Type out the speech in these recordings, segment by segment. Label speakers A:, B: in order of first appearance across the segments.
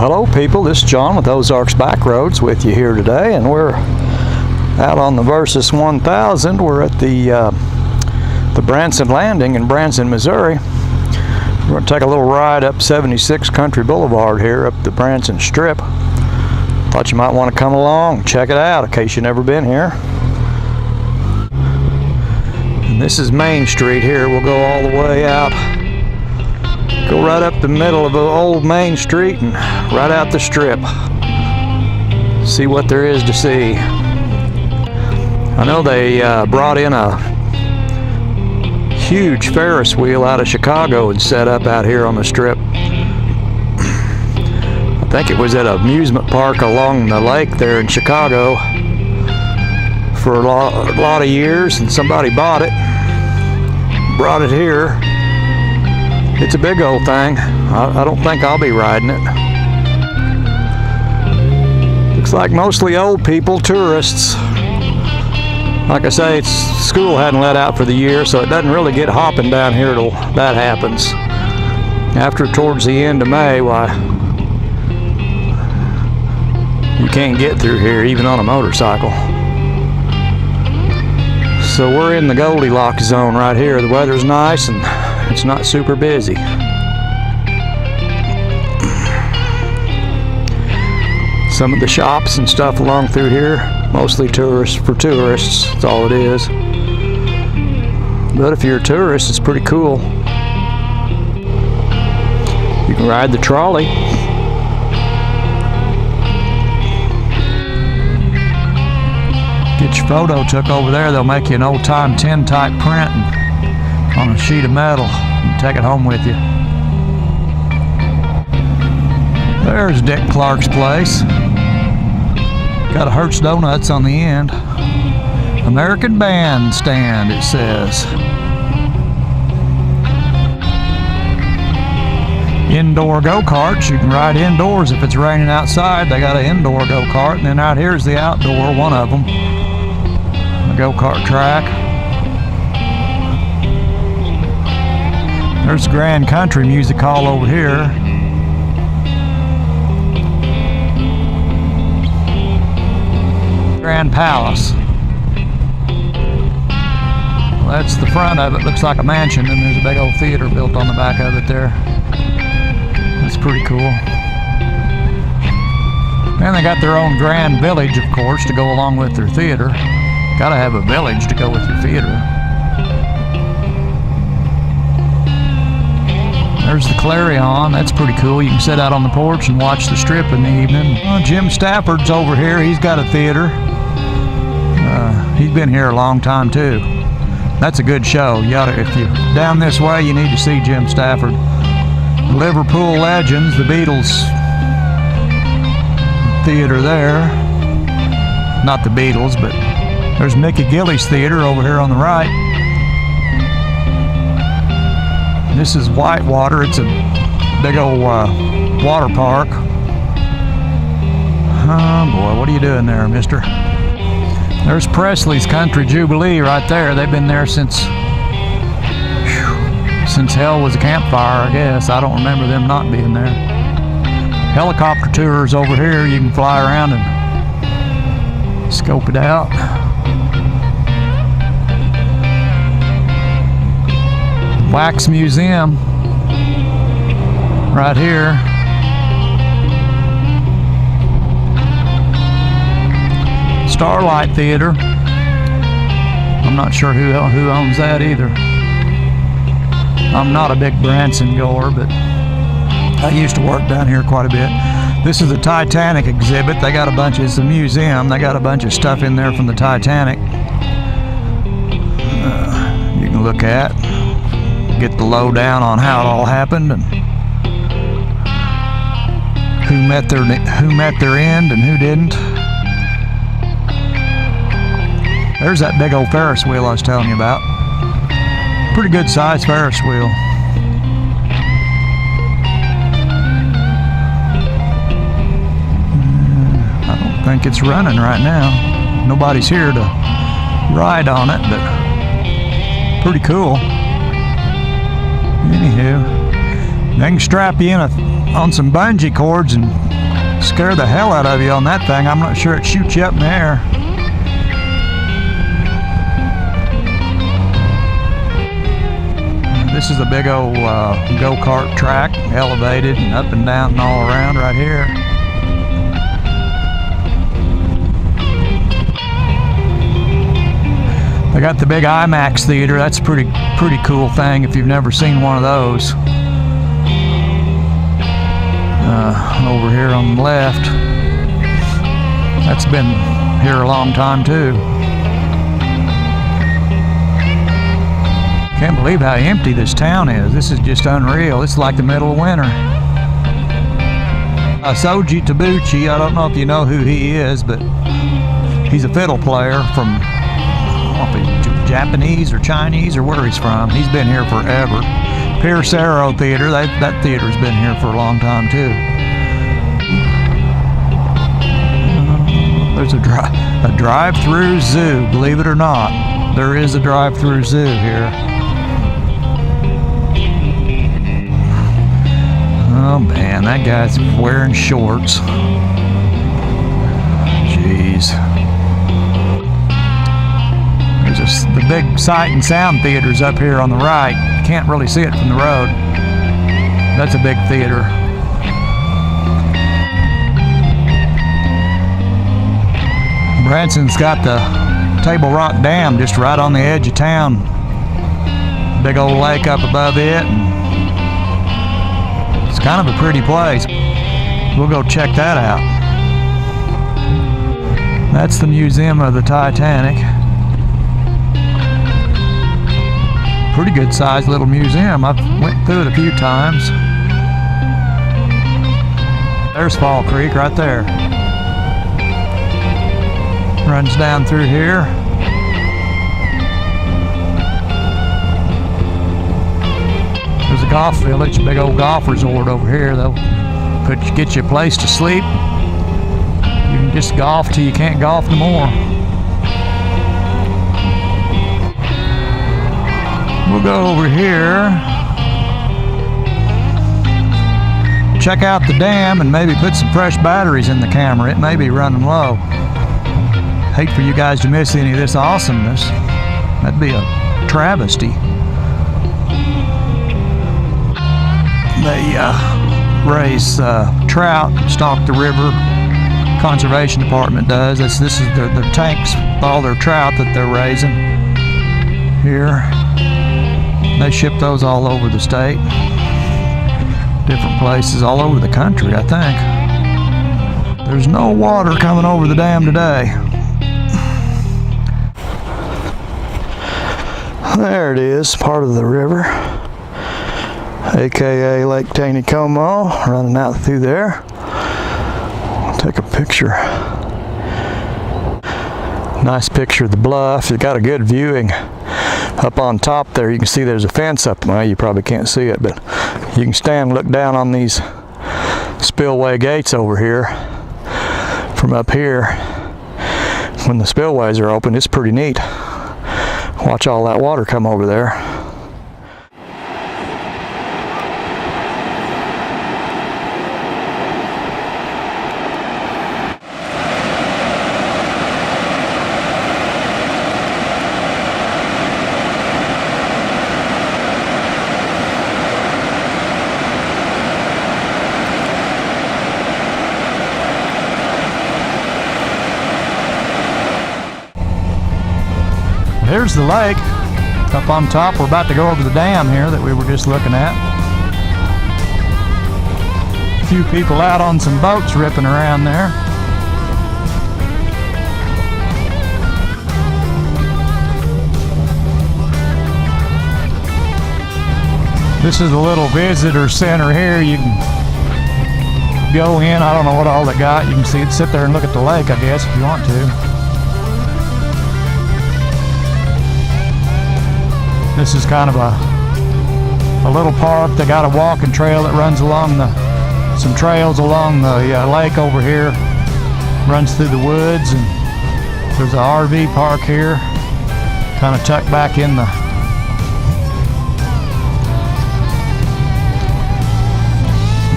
A: Hello people, this is John with Ozarks Back Roads with you here today, and we're out on the Versys 1000. We're at the Branson Landing in Branson, Missouri. We're going to take a little ride up 76 Country Boulevard here up the Branson Strip. Thought you might want to come along and check it out in case you've never been here. And this is Main Street here. We'll go all the way out. Go right up the middle of the old Main Street and right out the strip. See what there is to see. I know they brought in a huge Ferris wheel out of Chicago and set up out here on the strip. I think it was at an amusement park along the lake there in Chicago for a lot of years, and somebody bought it, brought it here. It's a big old thing. I don't think I'll be riding it. Looks like mostly old people, tourists. Like I say, school hadn't let out for the year, so it doesn't really get hopping down here till that happens. After towards the end of May, why, you can't get through here even on a motorcycle. So we're in the Goldilocks zone right here. The weather's nice and it's not super busy. Some of the shops and stuff along through here, mostly tourists, for tourists, that's all it is. But if you're a tourist, it's pretty cool. You can ride the trolley. Get your photo took over there. They'll make you an old-time tintype print on a sheet of metal and take it home with you. There's Dick Clark's place. Got a Hertz Donuts on the end. American Bandstand, it says. Indoor go-karts. You can ride indoors if it's raining outside. They got an indoor go-kart, and then out here's the outdoor, one of them. A go-kart track. There's Grand Country Music Hall over here. Grand Palace. Well, that's the front of it. Looks like a mansion, and there's a big old theater built on the back of it there. That's pretty cool. And they got their own Grand Village, of course, to go along with their theater. Gotta have a village to go with your theater. There's the Clarion. That's pretty cool. You can sit out on the porch and watch the strip in the evening. Jim Stafford's over here. He's got a theater. He's been here a long time too. That's a good show. You oughta, if you're down this way, you need to see Jim Stafford. Liverpool Legends, the Beatles theater there. Not the Beatles, but there's Mickey Gilley's theater over here on the right. This is Whitewater. It's a big old water park. Oh boy, what are you doing there, mister? There's Presley's Country Jubilee right there. They've been there since hell was a campfire, I guess. I don't remember them not being there. Helicopter tours over here. You can fly around and scope it out. Wax Museum right here. Starlight Theater. I'm not sure who owns that either. I'm not a big Branson goer, but I used to work down here quite a bit. This is the Titanic exhibit. They got a bunch, it's a museum. They got a bunch of stuff in there from the Titanic. You can look at, get the lowdown on how it all happened and who met their end and who didn't. There's that big old Ferris wheel I was telling you about. Pretty good sized Ferris wheel. I don't think it's running right now. Nobody's here to ride on it, but pretty cool. Anywho, they can strap you in on some bungee cords and Scare the hell out of you on that thing. I'm not sure it shoots you up in the air. This is a big old go-kart track, elevated and up and down and all around right here. They got the big IMAX theater. That's a pretty cool thing if you've never seen one of those. Over here on the left, that's been here a long time too. Can't believe how empty this town is. This is just unreal. It's like the middle of winter. Soji Tabuchi, I don't know if you know who he is, but he's a fiddle player from, I don't know if he's Japanese or Chinese or where he's from. He's been here forever. Pierce Arrow Theater, that theater's been here for a long time too. There's a drive-through zoo, believe it or not. There is a drive-through zoo here. Oh man, that guy's wearing shorts. Jeez. There's the big sight and sound theater's up here on the right. You can't really see it from the road. That's a big theater. Branson's got the Table Rock Dam just right on the edge of town. Big old lake up above it. It's kind of a pretty place. We'll go check that out. That's the Museum of the Titanic. Pretty good sized little museum. I've went through it a few times. There's Fall Creek right there. Runs down through here. There's a golf village, big old golf resort over here. They'll get you a place to sleep. You can just golf till you can't golf no more. We'll go over here, check out the dam, and maybe put some fresh batteries in the camera. It may be running low. Hate for you guys to miss any of this awesomeness. That'd be a travesty. They raise trout, stock the river. Conservation Department does. This is their tanks, all their trout that they're raising here. They ship those all over the state, different places all over the country, I think. There's no water coming over the dam today. There it is, part of the river, aka Lake Taneycomo, running out through there. I'll take a picture. Nice picture of the bluff. It's got a good viewing. Up on top there, you can see there's a fence up. Well, you probably can't see it, but you can stand and look down on these spillway gates over here from up here. When the spillways are open, it's pretty neat. Watch all that water come over there. Here's the lake up on top. We're about to go over the dam here that we were just looking at. A few people out on some boats ripping around there. This is a little visitor center here. You can go in. I don't know what all they got. You can see it, sit there and look at the lake, I guess, if you want to. This is kind of a little park. They got a walking trail that runs along some trails along the lake over here. Runs through the woods, and there's an RV park here, kind of tucked back in the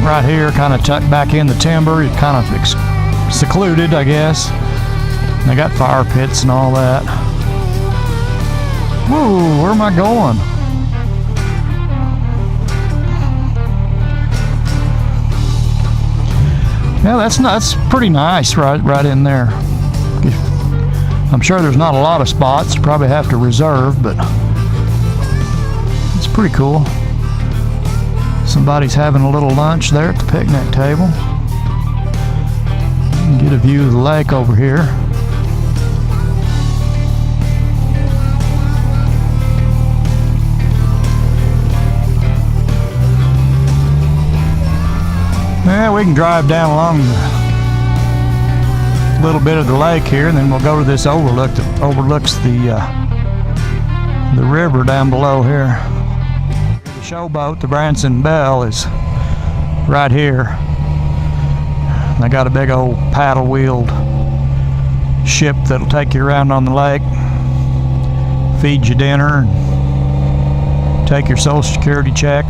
A: right here, kind of tucked back in the timber, kind of secluded, I guess. And they got fire pits and all that. Whoa, where am I going? Yeah, that's pretty nice right in there. I'm sure there's not a lot of spots. Probably have to reserve, but it's pretty cool. Somebody's having a little lunch there at the picnic table. You can get a view of the lake over here. Yeah, we can drive down along a little bit of the lake here, and then we'll go to this overlook that overlooks the river down below here. The showboat, the Branson Belle, is right here. And they got a big old paddle-wheeled ship that'll take you around on the lake, feed you dinner, and take your Social Security check.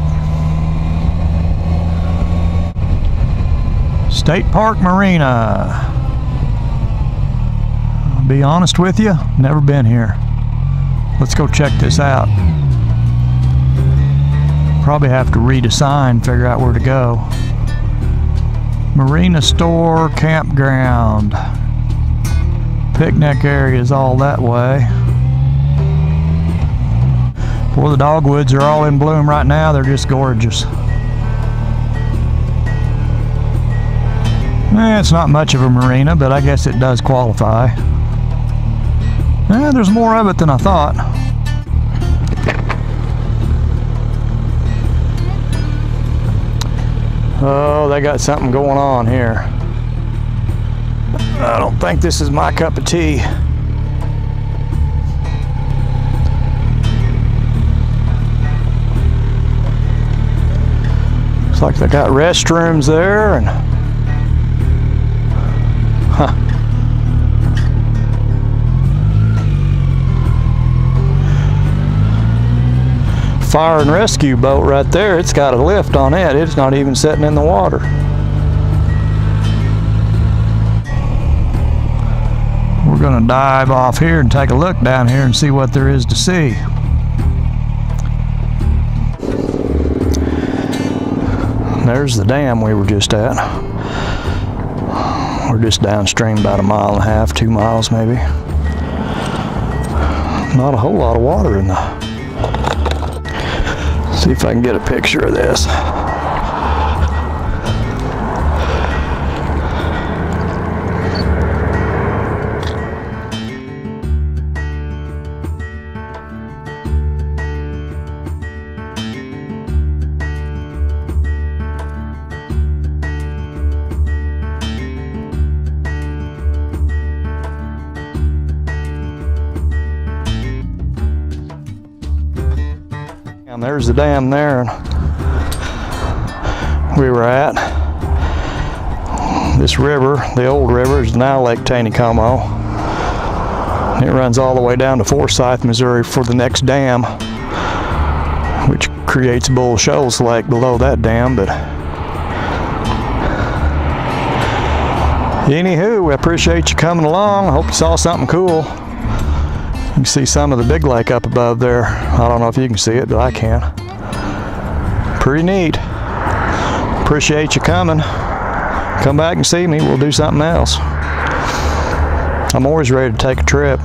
A: State Park Marina. I'll be honest with you, never been here. Let's go check this out. Probably have to read a sign, figure out where to go. Marina store, campground. Picnic areas all that way. Boy, the dogwoods are all in bloom right now. They're just gorgeous. It's not much of a marina, but I guess it does qualify. There's more of it than I thought. Oh, they got something going on here. I don't think this is my cup of tea. Looks like they got restrooms there and fire and rescue boat right there. It's got a lift on it. It's not even sitting in the water. We're gonna dive off here and take a look down here and see what there is to see. There's the dam we were just at. We're just downstream about 1.5 miles, 2 miles maybe. Not a whole lot of water in the... See if I can get a picture of this. And there's the dam there we were at. This river, the old river, is now Lake Taneycomo. It runs all the way down to Forsyth, Missouri for the next dam, which creates Bull Shoals Lake below that dam. But anywho, we appreciate you coming along. I hope you saw something cool. You can see some of the big lake up above there. I don't know if you can see it, but I can. Pretty neat. Appreciate you coming. Come back and see me. We'll do something else. I'm always ready to take a trip.